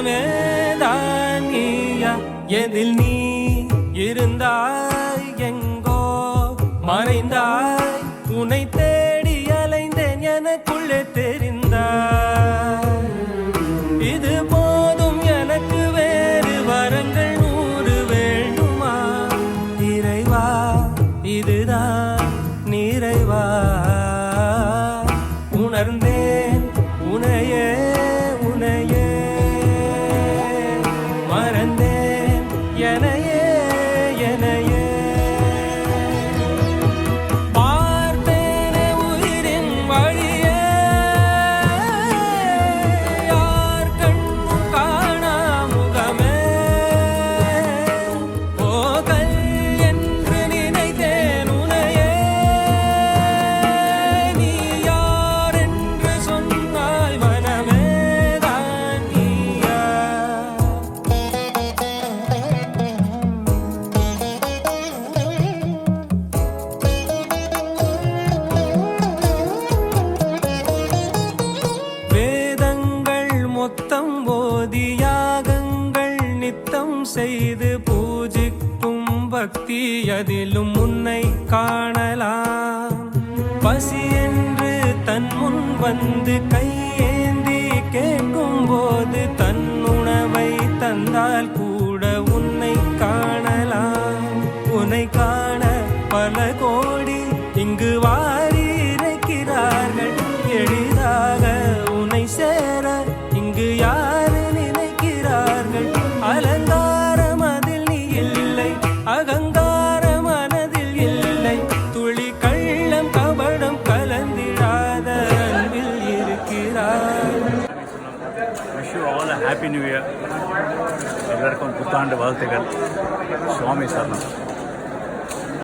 மனமே தான் நீயா எதில் நீ இருந்தாய் எங்கோ மறைந்தாய் உன்னை தேடி அலைந்தேன் எனக்குள்ளே தெரிந்தாய் இது போதும் எனக்கு வேறு வரங்கள் 100 வேண்டுமா இறைவா இதுதான் நிறைவா உணர்ந்தேன் உனையே உனையே மறந்தேன் எனையே எனையே பார்த்தேனே உயிரின் வழியே யார் கண்ணும் காணா முகமே போகல் என்று நினைத்தேன் உனையே நீ யார் என்று சொன்னாய் மனமே தான் நீயா வேதங்கள் மொத்தம் ஓதி யாகங்கள் நித்தம் செய்து பூஜிக்கும் பக்தி அதிலும் உன்னை காணலாம் பசி என்று தன் முன் வந்து கையேந்தி கேட்கும் போது தன் உணவை தந்தால் கூட உன்னை காணலாம் உன்னை காண பல கோடி இங்கு வாரி இறைக்கிறார்கள் எளிதாக உன்னை சேர இங்கு யாரு நினைக்கிறார்கள் அலங்காரம் அதில் நீ இல்லை அகங்கார மனதில் இல்லை துளி கள்ளம் கபடம் கலந்திடாத அன்பில் இருக்கிறார். Wish you all a happy new year. எல்லாருக்கும் புத்தாண்டு வாழ்த்துக்கள். சுவாமி சரணம்.